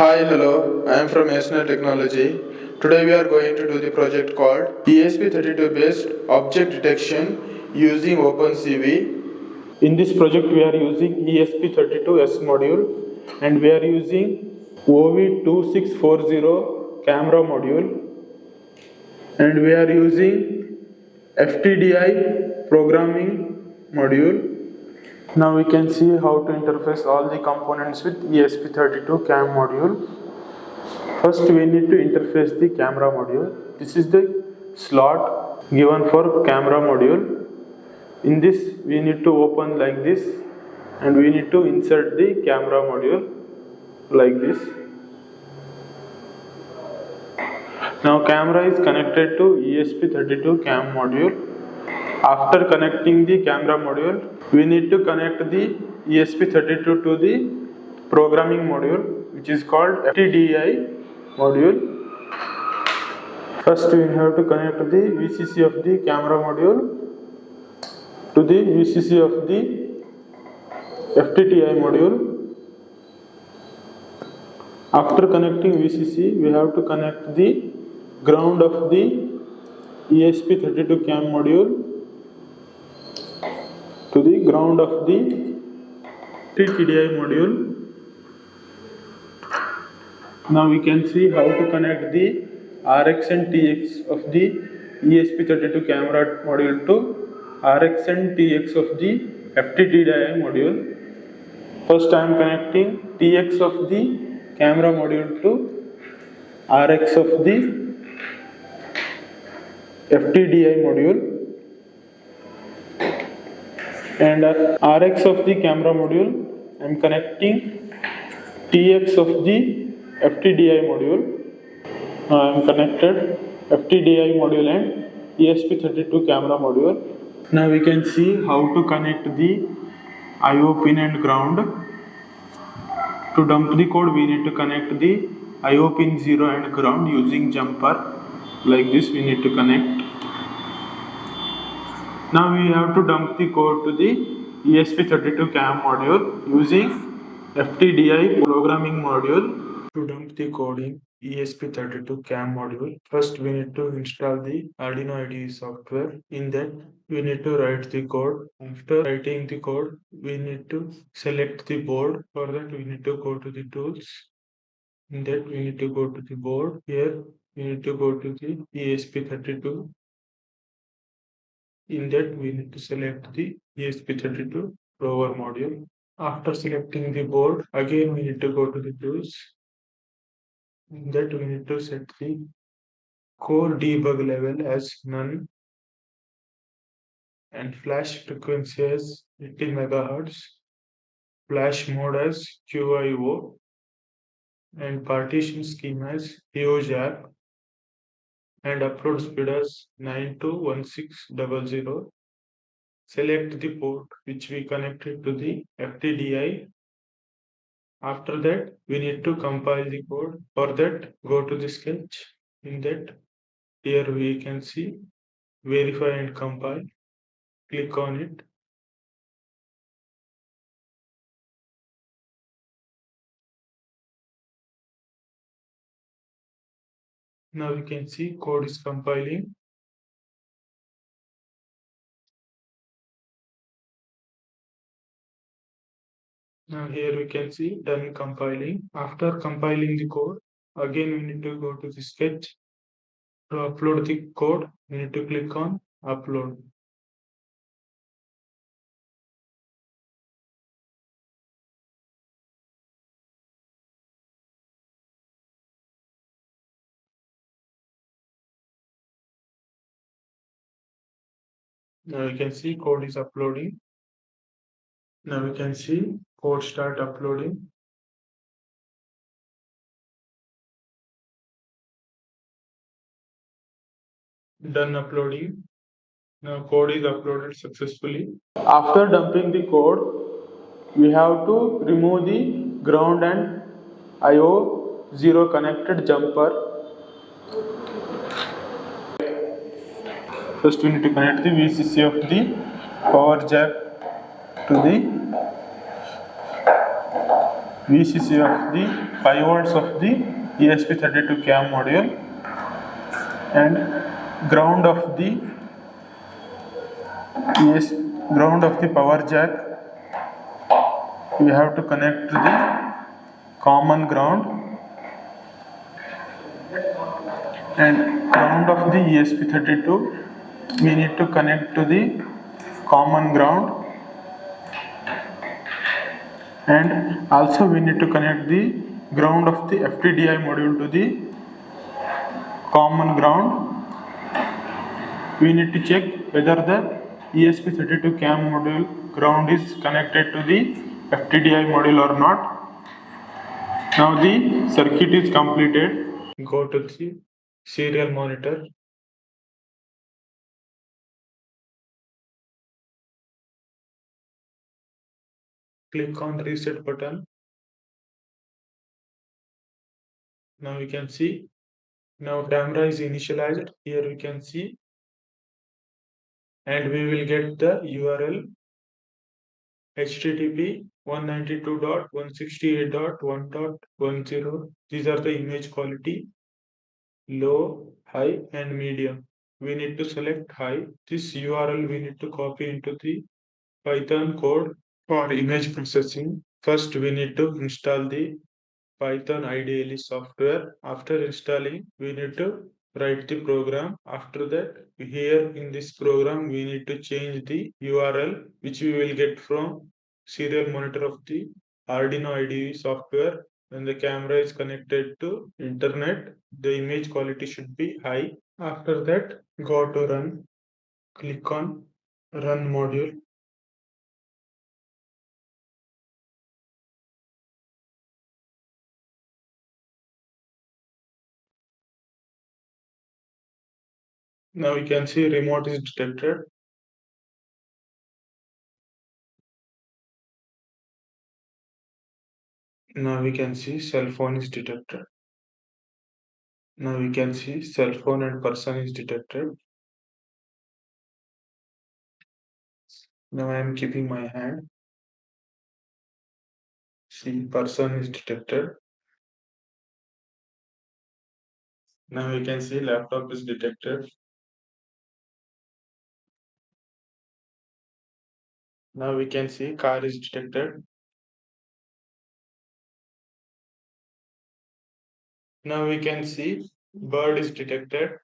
Hi, hello, I am from Aislyn Technology. Today we are going to do the project called ESP32 based object detection using OpenCV. In this project we are using ESP32S module and we are using OV2640 camera module and we are using FTDI programming module. Now we can see how to interface all the components with ESP32 cam module. First we need to interface the camera module. This is the slot given for camera module. In this we need to open like this and we need to insert the camera module like this. Now camera is connected to ESP32 cam module. After connecting the camera module, we need to connect the ESP32 to the programming module, which is called FTDI module. First we have to connect the VCC of the camera module to the VCC of the FTDI module. After connecting VCC, we have to connect the ground of the ESP32 cam module to the ground of the FTDI module. Now we can see how to connect the RX and TX of the ESP32 camera module to RX and TX of the FTDI module. First I am connecting TX of the camera module to RX of the FTDI module and RX of the camera module I am connecting TX of the FTDI module. Now I am connected FTDI module and ESP32 camera module. Now we can see how to connect the IO pin and ground. To dump the code we need to connect the IO pin 0 and ground using jumper. Like this we need to connect. Now we have to dump the code to the ESP32 cam module using FTDI programming module. To dump the code in ESP32 cam module, first we need to install the Arduino IDE software. In that we need to write the code. After writing the code, we need to select the board. For that we need to go to the tools. In that we need to go to the board. Here we need to go to the ESP32. In that we need to select the ESP32 rover module. After selecting the board, again we need to go to the tools. In that we need to set the core debug level as none and flash frequency as 80 MHz, flash mode as QIO and partition scheme as EOJAP and upload speed as 921600. Select the port which we connected to the FTDI. After that, we need to compile the code. For that, go to the sketch. In that, here we can see verify and compile. Click on it. Now we can see code is compiling. Now here we can see done compiling. After compiling the code, again we need to go to the sketch. To upload the code, we need to click on upload. Now you can see code is uploading. Now we can see code start uploading. Done uploading. Now code is uploaded successfully. After dumping the code, we have to remove the ground and IO 0 connected jumper. First we need to connect the VCC of the power jack to the VCC of the 5 volts of the ESP32 cam module, and ground of the ES ground of the power jack. We have to connect to the common ground, and ground of the ESP32 we need to connect to the common ground, and also we need to connect the ground of the FTDI module to the common ground. We need to check whether the ESP32 cam module ground is connected to the FTDI module or not. Now the circuit is completed. Go to the serial monitor. Click on the reset button. Now we can see, now camera is initialized. Here we can see, and we will get the URL http 192.168.1.10. These are the image quality, low, high, and medium. We need to select high. This URL we need to copy into the Python code for image processing. First, we need to install the Python IDE software. After installing, we need to write the program. After that, here in this program, we need to change the URL which we will get from serial monitor of the Arduino IDE software. When the camera is connected to internet, the image quality should be high. After that, go to run. Click on run module. Now you can see remote is detected. Now we can see cell phone is detected. Now we can see cell phone and person is detected. Now I am keeping my hand. See, person is detected. Now we can see laptop is detected. Now we can see car is detected. Now we can see bird is detected.